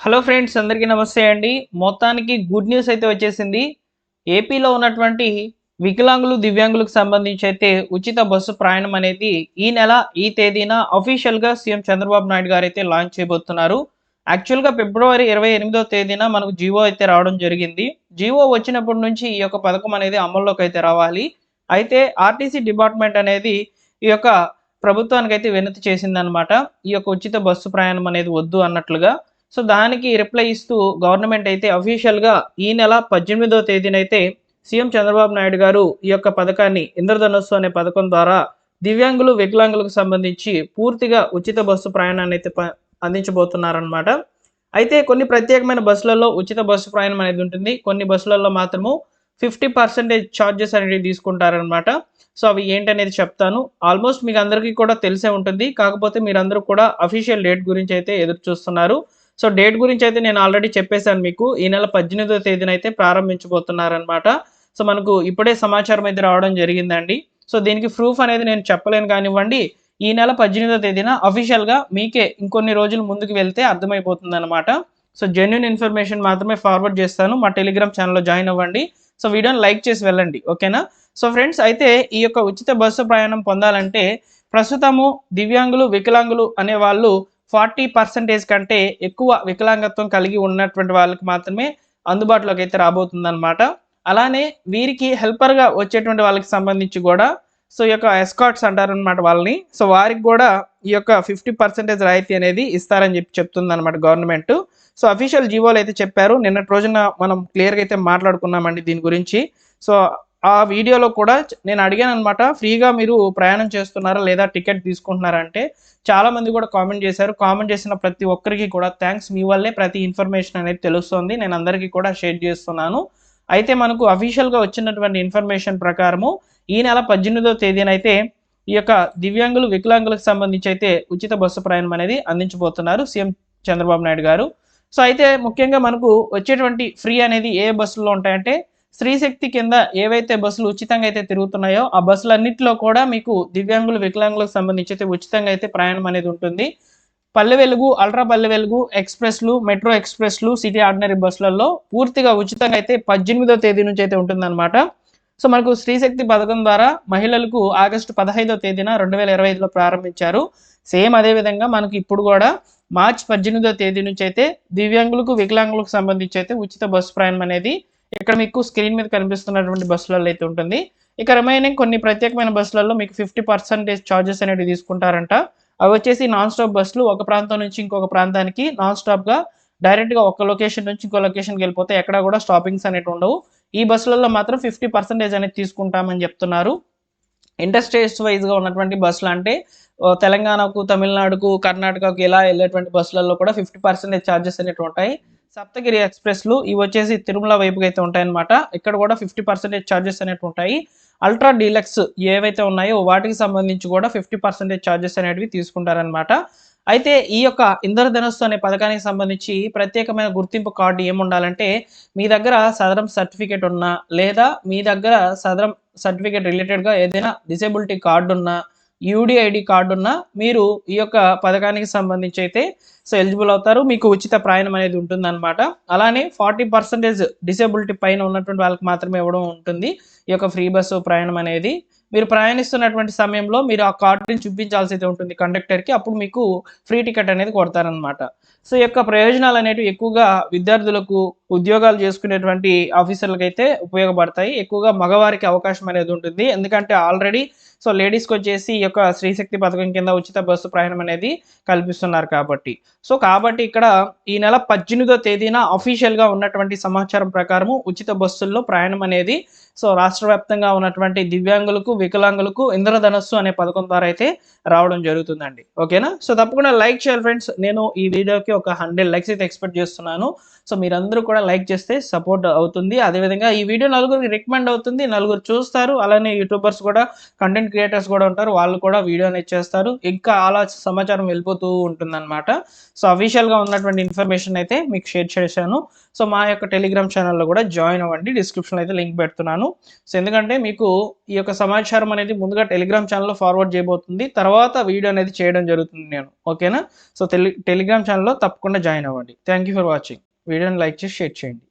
Hello friends, అందరికీ నమస్తే అండి. మొత్తానికి గుడ్ న్యూస్ అయితే వచ్చేసింది. ఏపీలో ఉన్నటువంటి వికలాంగులు, దివ్యాంగులకు సంబంధించి అయితే ఉచిత బస్సు ప్రయాణం అనేది ఈ నెల ఈ తేదీన అఫీషియల్‌గా సీఎం చంద్రబాబు నాయుడు గారైతే లాంచ్ చేయబోతున్నారు. యాక్చువల్‌గా ఫిబ్రవరి 28వ తేదీన మనకు జీవో అయితే రావడం జరిగింది. జీవో వచ్చినప్పటి నుంచి ఈ యొక్క పథకం అనేది అమల్లోకి అయితే రావాలి. అయితే ఆర్టీసీ డిపార్ట్‌మెంట్ అనేది ఈ యొక్క ప్రభుత్వానికైతే వినతి చేసిందనమాట. ఈ యొక్క ఉచిత బస్సు ప్రయాణం అనేది వద్దు అన్నట్లుగా. సో, దానికి రిప్లై ఇస్తూ గవర్నమెంట్ అయితే అఫీషియల్‌గా ఈ నెల 18వ తేదీనైతే సీఎం చంద్రబాబు నాయుడు గారు ఈ యొక్క పథకాన్ని ఇంద్రధనుస్సు అనే పథకం ద్వారా దివ్యాంగులు, వికలాంగులకు సంబంధించి పూర్తిగా ఉచిత బస్సు ప్రయాణాన్ని అయితే అందించబోతున్నారనమాట. అయితే కొన్ని ప్రత్యేకమైన బస్సులలో ఉచిత బస్సు ప్రయాణం అనేది ఉంటుంది. కొన్ని బస్సులలో మాత్రము 50% చార్జెస్ అనేవి తీసుకుంటారనమాట. సో, అవి ఏంటనేది చెప్తాను. ఆల్మోస్ట్ మీకు అందరికీ కూడా తెలిసే ఉంటుంది. కాకపోతే మీరందరూ కూడా అఫీషియల్ డేట్ గురించి అయితే ఎదురు చూస్తున్నారు. సో, డేట్ గురించి అయితే నేను ఆల్రెడీ చెప్పేసాను మీకు. ఈ నెల 18వ తేదీన అయితే ప్రారంభించబోతున్నారనమాట. సో, మనకు ఇప్పుడే సమాచారం అయితే రావడం జరిగిందండి. సో, దీనికి ప్రూఫ్ అనేది నేను చెప్పలేను కానివ్వండి. ఈ నెల 18వ తేదీన అఫీషియల్‌గా మీకే ఇంకొన్ని రోజులు ముందుకు వెళ్తే అర్థమైపోతుందనమాట. సో, జెన్యూన్ ఇన్ఫర్మేషన్ మాత్రమే ఫార్వర్డ్ చేస్తాను. మా టెలిగ్రామ్ ఛానెల్‌లో జాయిన్ అవ్వండి. సో, వీడియోని లైక్ చేసి వెళ్ళండి. ఓకేనా? సో, ఫ్రెండ్స్ అయితే ఈ యొక్క ఉచిత బస్సు ప్రయాణం పొందాలంటే ప్రస్తుతము దివ్యాంగులు, వికలాంగులు అనేవాళ్ళు 40% కంటే ఎక్కువ వికలాంగత్వం కలిగి ఉన్నటువంటి వాళ్ళకి మాత్రమే అందుబాటులోకి అయితే రాబోతుందనమాట. అలానే వీరికి హెల్పర్‌గా వచ్చేటువంటి వాళ్ళకి సంబంధించి గూడా సో, ఈ యొక్క ఎస్కార్ట్స్ అంటారనమాట వాళ్ళని. సో, వారికి గూడా ఈ యొక్క 50% రాయితీ అనేది ఇస్తారని చెప్తుందనమాట గవర్నమెంటు. సో, అఫీషియల్ జీవోలో అయితే చెప్పారు. నిన్నటి రోజున మనం క్లియర్‌గా అయితే మాట్లాడుకున్నామండి దీని గురించి. సో, ఆ వీడియోలో కూడా నేను అడిగాననమాట. ఫ్రీగా మీరు ప్రయాణం చేస్తున్నారా? లేదా టికెట్ తీసుకుంటున్నారా? అంటే చాలామంది కూడా కామెంట్ చేశారు. కామెంట్ చేసిన ప్రతి ఒక్కరికి కూడా థాంక్స్. మీ వల్లే ప్రతి ఇన్ఫర్మేషన్ అనేది తెలుస్తుంది. నేను అందరికీ కూడా షేర్ చేస్తున్నాను. అయితే మనకు అఫీషియల్‌గా వచ్చినటువంటి ఇన్ఫర్మేషన్ ప్రకారము ఈ నెల 18వ తేదీనైతే ఈ యొక్క దివ్యాంగులు, వికలాంగులకు సంబంధించి అయితే ఉచిత బస్సు ప్రయాణం అనేది అందించబోతున్నారు సీఎం చంద్రబాబు నాయుడు గారు. సో, అయితే ముఖ్యంగా మనకు వచ్చేటువంటి ఫ్రీ అనేది ఏ బస్సుల్లో ఉంటాయంటే స్త్రీశక్తి కింద ఏవైతే బస్సులు ఉచితంగా అయితే తిరుగుతున్నాయో ఆ బస్సులన్నిటిలో కూడా మీకు దివ్యాంగులు, వికలాంగులకు సంబంధించి అయితే ఉచితంగా అయితే ప్రయాణం అనేది ఉంటుంది. Palle Velugu, ultra Palle Velugu, ఎక్స్‌ప్రెస్‌లు, metro ఎక్స్‌ప్రెస్‌లు, city ordinary బస్సులలో పూర్తిగా ఉచితంగా అయితే 18వ తేదీ నుంచి అయితే ఉంటుందన్నమాట. సో, మనకు స్త్రీశక్తి పథకం ద్వారా మహిళలకు ఆగస్టు 15వ తేదీన 2025లో ప్రారంభించారు. సేమ్ అదే విధంగా మనకి ఇప్పుడు గూడా మార్చి 18వ తేదీ నుంచి అయితే దివ్యాంగులకు, వికలాంగులకు సంబంధించి అయితే ఉచిత బస్సు ప్రయాణం అనేది ఇక్కడ మీకు స్క్రీన్ మీద కనిపిస్తున్నటువంటి బస్సులలో అయితే ఉంటుంది. ఇక రిమైనింగ్ కొన్ని ప్రత్యేకమైన బస్సులలో మీకు 50% చార్జెస్ అనేవి తీసుకుంటారంట. అవి వచ్చేసి నాన్ స్టాప్ బస్సులు. ఒక ప్రాంతం నుంచి ఇంకొక ప్రాంతానికి నాన్ స్టాప్‌గా డైరెక్ట్‌గా ఒక లొకేషన్ నుంచి ఇంకో లొకేషన్‌కి వెళ్ళిపోతే ఎక్కడ కూడా స్టాపింగ్స్ అనేటివి ఉండవు. ఈ బస్సులలో మాత్రం 50% అనేది తీసుకుంటామని చెప్తున్నారు. ఇంటర్ స్టేట్స్ వైస్‌గా ఉన్నటువంటి బస్సులు అంటే తెలంగాణకు, తమిళనాడుకు, కర్ణాటకకు ఇలా వెళ్ళేటువంటి బస్సులలో కూడా 50% చార్జెస్ అనేటివి ఉంటాయి. సప్తగిరి ఎక్స్‌ప్రెస్‌లు ఇవి వచ్చేసి తిరుమల వైపుకి అయితే ఉంటాయన్నమాట. ఇక్కడ కూడా 50% చార్జెస్ అనేటివి ఉంటాయి. అల్ట్రా డీలక్స్ ఏవైతే ఉన్నాయో వాటికి సంబంధించి కూడా 50% చార్జెస్ అనేటివి తీసుకుంటారనమాట. అయితే ఈ యొక్క ఇంద్రధనుస్సు అనే పథకానికి సంబంధించి ప్రత్యేకమైన గుర్తింపు కార్డు ఏముండాలంటే మీ దగ్గర సదరం సర్టిఫికేట్ ఉన్నా లేదా మీ దగ్గర సదరం సర్టిఫికేట్ రిలేటెడ్‌గా ఏదైనా డిసేబిలిటీ కార్డ్ ఉన్నా, యూడీఐడీ కార్డ్ ఉన్నా మీరు ఈ యొక్క పథకానికి సంబంధించి అయితే సో, ఎలిజిబుల్ అవుతారు. మీకు ఉచిత ప్రయాణం అనేది ఉంటుందన్నమాట. అలానే 40% డిసేబిలిటీ పైన ఉన్నటువంటి వాళ్ళకి మాత్రమే ఇవ్వడం ఉంటుంది. ఈ యొక్క ఫ్రీ బస్సు ప్రయాణం అనేది. మీరు ప్రయాణిస్తున్నటువంటి సమయంలో మీరు ఆ కార్డ్‌ని చూపించాల్సి అయితే ఉంటుంది కండక్టర్‌కి. అప్పుడు మీకు ఫ్రీ టికెట్ అనేది కొడతారనమాట. సో, ఈ యొక్క ప్రయోజనాలనేటివి ఎక్కువగా విద్యార్థులకు, ఉద్యోగాలు చేసుకునేటువంటి ఆఫీసర్లకైతే ఉపయోగపడతాయి. ఎక్కువగా మగవారికి అవకాశం అనేది ఉంటుంది. ఎందుకంటే ఆల్రెడీ సో, లేడీస్‌కొచ్చేసి ఈ యొక్క స్త్రీశక్తి పథకం కింద ఉచిత బస్సు ప్రయాణం అనేది కల్పిస్తున్నారు కాబట్టి. సో, కాబట్టి ఇక్కడ ఈ నెల 18వ తేదీన అఫీషియల్‌గా ఉన్నటువంటి సమాచారం ప్రకారము ఉచిత బస్సుల్లో ప్రయాణం అనేది సో, రాష్ట్ర వ్యాప్తంగా ఉన్నటువంటి దివ్యాంగులకు, వికలాంగులకు ఇంద్రధనస్సు అనే పథకం ద్వారా అయితే రావడం జరుగుతుందండి. ఓకేనా? సో, తప్పకుండా లైక్ చేయాలి ఫ్రెండ్స్. నేను ఈ వీడియోకి ఒక 100 లైక్స్ అయితే ఎక్స్‌పెక్ట్ చేస్తున్నాను. సో, మీరందరూ కూడా లైక్ చేస్తే సపోర్ట్ అవుతుంది. అదేవిధంగా ఈ వీడియో నలుగురికి రికమెండ్ అవుతుంది. నలుగురు చూస్తారు. అలానే యూట్యూబర్స్ కూడా కంటెంట్ క్రియేటర్స్ కూడా ఉంటారు. వాళ్ళు కూడా వీడియో అనేది చేస్తారు. ఇంకా అలా సమాచారం వెళ్ళిపోతూ ఉంటుందన్నమాట. సో అఫీషియల్గా ఉన్నటువంటి ఇన్ఫర్మేషన్ అయితే మీకు షేర్ చేశాను. సో మా యొక్క టెలిగ్రామ్ ఛానల్లో కూడా జాయిన్ అవ్వండి, డిస్క్రిప్షన్లో అయితే లింక్ పెడుతున్నాను. సో ఎందుకంటే మీకు ఈ యొక్క సమాచారం అనేది ముందుగా టెలిగ్రామ్ ఛానల్లో ఫార్వర్డ్ చేయబోతుంది, తర్వాత వీడియో అనేది చేయడం జరుగుతుంది నేను. ఓకేనా? సో టెలిగ్రామ్ ఛానల్లో తప్పకుండా జాయిన్ అవ్వండి. Thank you for watching. వీడియోని లైక్ చేసి షేర్ చేయండి.